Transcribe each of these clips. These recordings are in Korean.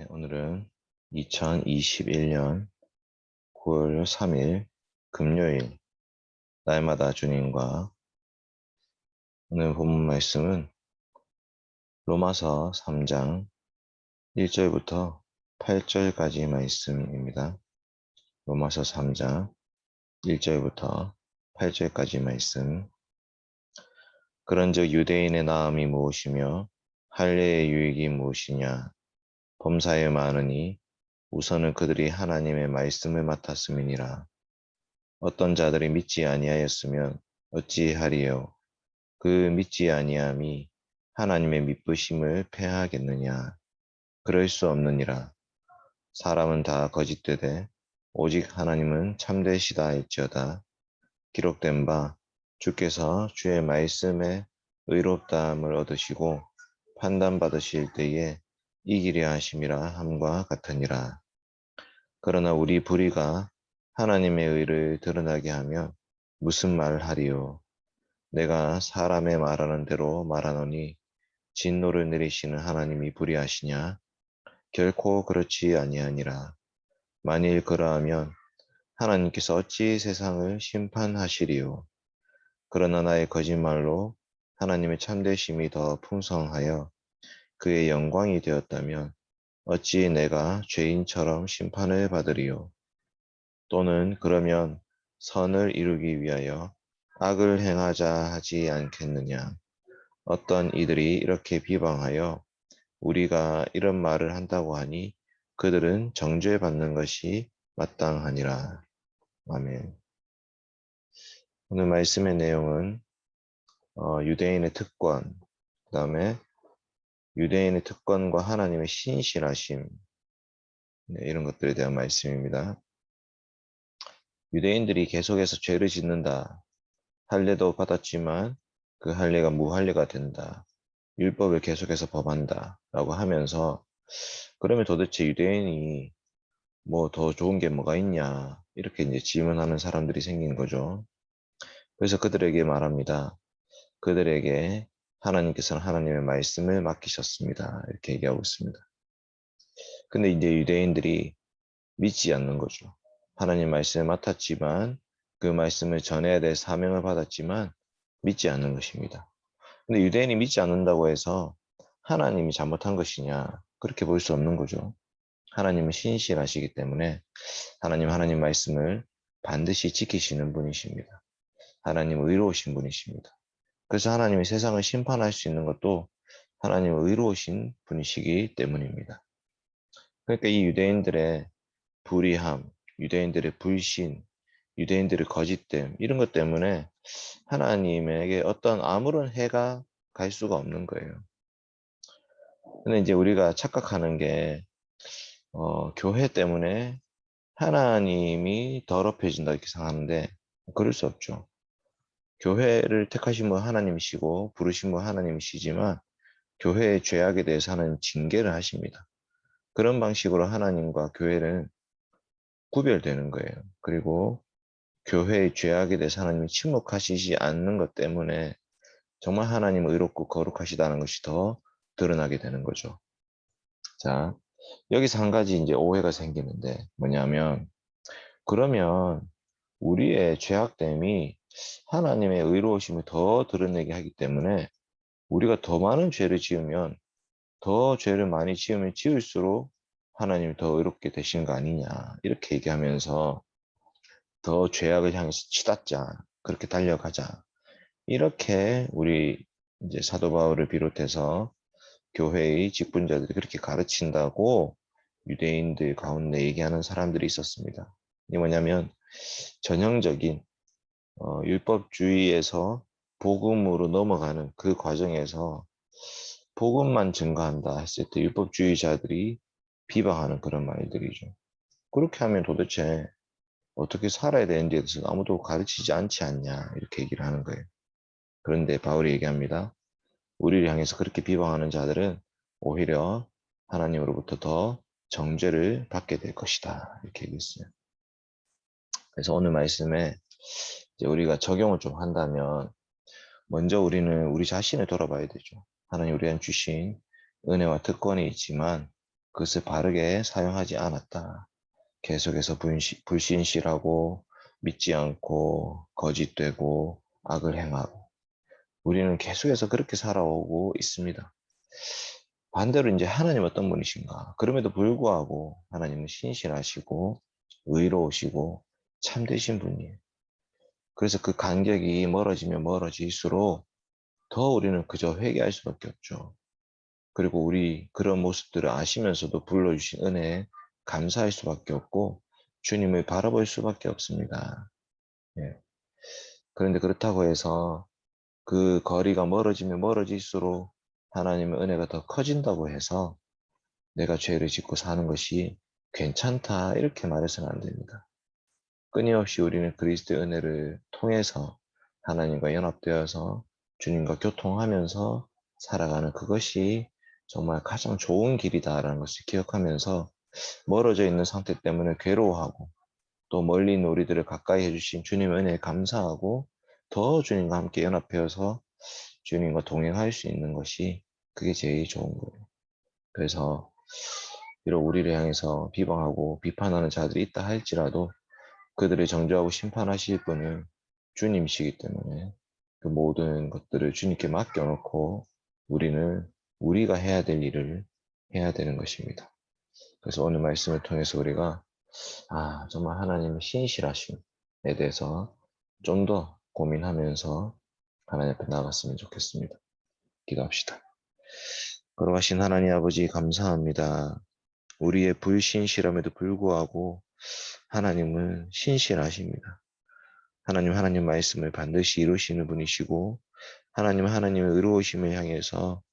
오늘은 2021년 9월 3일 금요일 날마다 주님과 오늘 본문 말씀은 로마서 3장 1절부터 8절까지 말씀입니다. 로마서 3장 1절부터 8절까지 말씀. 그런즉 유대인의 나음이 무엇이며 할례의 유익이 무엇이냐? 범사에 많으니 우선은 그들이 하나님의 말씀을 맡았음이니라. 어떤 자들이 믿지 아니하였으면 어찌하리요? 그 믿지 아니함이 하나님의 믿으심을 패하겠느냐? 그럴 수 없느니라. 사람은 다 거짓되되 오직 하나님은 참되시다 할지어다. 기록된 바 주께서 주의 말씀에 의롭다함을 얻으시고 판단받으실 때에 이기려 하심이라 함과 같으니라. 그러나 우리 불의가 하나님의 의를 드러나게 하면 무슨 말을 하리요? 내가 사람의 말하는 대로 말하노니 진노를 내리시는 하나님이 불의하시냐? 결코 그렇지 아니하니라. 만일 그러하면 하나님께서 어찌 세상을 심판하시리요? 그러나 나의 거짓말로 하나님의 참되심이 더 풍성하여 그의 영광이 되었다면 어찌 내가 죄인처럼 심판을 받으리요? 또는 그러면 선을 이루기 위하여 악을 행하자 하지 않겠느냐? 어떤 이들이 이렇게 비방하여 우리가 이런 말을 한다고 하니 그들은 정죄받는 것이 마땅하니라. 아멘. 오늘 말씀의 내용은 유대인의 특권, 그 다음에 유대인의 특권과 하나님의 신실하심, 이런 것들에 대한 말씀입니다. 유대인들이 계속해서 죄를 짓는다. 할례도 받았지만 그 할례가 무할례가 된다. 율법을 계속해서 범한다. 라고 하면서 그러면 도대체 유대인이 뭐 더 좋은 게 뭐가 있냐. 이렇게 이제 질문하는 사람들이 생긴 거죠. 그래서 그들에게 말합니다. 그들에게 하나님께서는 하나님의 말씀을 맡기셨습니다. 이렇게 얘기하고 있습니다. 근데 이제 유대인들이 믿지 않는 거죠. 하나님 말씀을 맡았지만 그 말씀을 전해야 될 사명을 받았지만 믿지 않는 것입니다. 근데 유대인이 믿지 않는다고 해서 하나님이 잘못한 것이냐? 그렇게 볼 수 없는 거죠. 하나님은 신실하시기 때문에 하나님 말씀을 반드시 지키시는 분이십니다. 하나님은 의로우신 분이십니다. 그래서 하나님이 세상을 심판할 수 있는 것도 하나님은 의로우신 분이시기 때문입니다. 그러니까 이 유대인들의 불의함, 유대인들의 불신, 유대인들의 거짓됨 이런 것 때문에 하나님에게 어떤 아무런 해가 갈 수가 없는 거예요. 근데 이제 우리가 착각하는 게 교회 때문에 하나님이 더럽혀진다 이렇게 생각하는데 그럴 수 없죠. 교회를 택하신 분 하나님이시고 부르신 분 하나님이시지만 교회의 죄악에 대해서 하나님 징계를 하십니다. 그런 방식으로 하나님과 교회는 구별되는 거예요. 그리고 교회의 죄악에 대해서 하나님이 침묵하시지 않는 것 때문에 정말 하나님 의롭고 거룩하시다는 것이 더 드러나게 되는 거죠. 자, 여기서 한 가지 이제 오해가 생기는데 뭐냐면 그러면 우리의 죄악됨이 하나님의 의로우심을 더 드러내게 하기 때문에 우리가 더 많은 죄를 지으면 더 죄를 많이 지으면 지을수록 하나님이 더 의롭게 되신 거 아니냐 이렇게 얘기하면서 더 죄악을 향해서 치닫자 그렇게 달려가자 이렇게 우리 이제 사도 바울을 비롯해서 교회의 직분자들이 그렇게 가르친다고 유대인들 가운데 얘기하는 사람들이 있었습니다. 이게 뭐냐면 전형적인 율법주의에서 복음으로 넘어가는 그 과정에서 복음만 증거한다 했을 때 율법주의자들이 비방하는 그런 말들이죠. 그렇게 하면 도대체 어떻게 살아야 되는지에 대해서 아무도 가르치지 않지 않냐 이렇게 얘기를 하는 거예요. 그런데 바울이 얘기합니다. 우리를 향해서 그렇게 비방하는 자들은 오히려 하나님으로부터 더 정죄를 받게 될 것이다 이렇게 얘기했어요. 그래서 오늘 말씀에 이제 우리가 적용을 좀 한다면 먼저 우리는 우리 자신을 돌아봐야 되죠. 하나님 우리한테 주신 은혜와 특권이 있지만 그것을 바르게 사용하지 않았다. 계속해서 불신실하고 믿지 않고 거짓되고 악을 행하고 우리는 계속해서 그렇게 살아오고 있습니다. 반대로 이제 하나님 어떤 분이신가? 그럼에도 불구하고 하나님은 신실하시고 의로우시고 참되신 분이에요. 그래서 그 간격이 멀어지면 멀어질수록 더 우리는 그저 회개할 수밖에 없죠. 그리고 우리 그런 모습들을 아시면서도 불러주신 은혜에 감사할 수밖에 없고 주님을 바라볼 수밖에 없습니다. 예. 그런데 그렇다고 해서 그 거리가 멀어지면 멀어질수록 하나님의 은혜가 더 커진다고 해서 내가 죄를 짓고 사는 것이 괜찮다 이렇게 말해서는 안 됩니다. 끊임없이 우리는 그리스도의 은혜를 통해서 하나님과 연합되어서 주님과 교통하면서 살아가는 그것이 정말 가장 좋은 길이다라는 것을 기억하면서 멀어져 있는 상태 때문에 괴로워하고 또 멀리 있는 우리들을 가까이 해주신 주님의 은혜에 감사하고 더 주님과 함께 연합되어서 주님과 동행할 수 있는 것이 그게 제일 좋은 거예요. 그래서 비록 우리를 향해서 비방하고 비판하는 자들이 있다 할지라도 그들을 정죄하고 심판하실 분은 주님이시기 때문에 그 모든 것들을 주님께 맡겨놓고 우리는 우리가 해야 될 일을 해야 되는 것입니다. 그래서 오늘 말씀을 통해서 우리가 정말 하나님의 신실하심에 대해서 좀 더 고민하면서 하나님 앞에 나아갔으면 좋겠습니다. 기도합시다. 걸어가신 하나님 아버지 감사합니다. 우리의 불신실함에도 불구하고 하나님은 신실하십니다. 하나님 말씀을 반드시 이루시는 분이시고 하나님의 의로우심을 향해서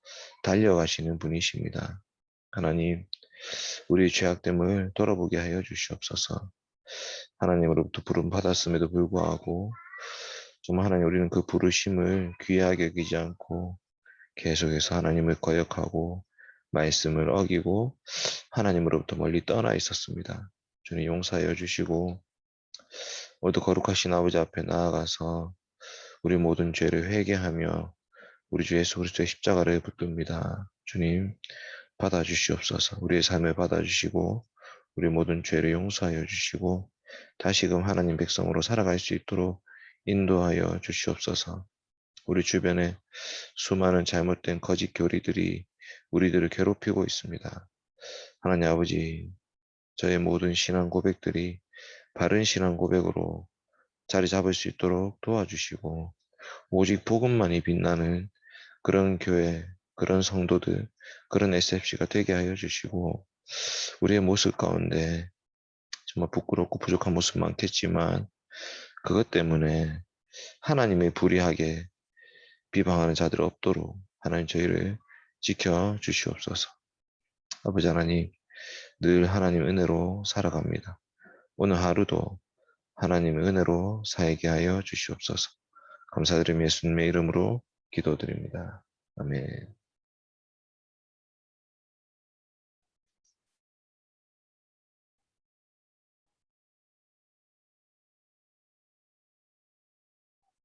달려가시는 분이십니다. 하나님, 우리의 죄악됨을 돌아보게 하여 주시옵소서. 하나님으로부터 부름 받았음에도 불구하고 정말 하나님 우리는 그 부르심을 귀하게 여기지 않고 계속해서 하나님을 거역하고 말씀을 어기고 하나님으로부터 멀리 떠나 있었습니다. 주님 용서하여 주시고 오늘도 거룩하신 아버지 앞에 나아가서 우리 모든 죄를 회개하며 우리 주 예수 그리스도의 십자가를 붙듭니다. 주님 받아주시옵소서. 우리의 삶을 받아주시고 우리 모든 죄를 용서하여 주시고 다시금 하나님 백성으로 살아갈 수 있도록 인도하여 주시옵소서. 우리 주변에 수많은 잘못된 거짓 교리들이 우리들을 괴롭히고 있습니다. 하나님 아버지, 저의 모든 신앙 고백들이 바른 신앙 고백으로 자리 잡을 수 있도록 도와주시고 오직 복음만이 빛나는 그런 교회, 그런 성도들, 그런 SFC가 되게 하여 주시고 우리의 모습 가운데 정말 부끄럽고 부족한 모습 많겠지만 그것 때문에 하나님의 불의하게 비방하는 자들 없도록 하나님 저희를 지켜 주시옵소서. 아버지 하나님, 늘 하나님 은혜로 살아갑니다. 오늘 하루도 하나님의 은혜로 살게 하여 주시옵소서. 감사드리며 예수님의 이름으로 기도드립니다. 아멘.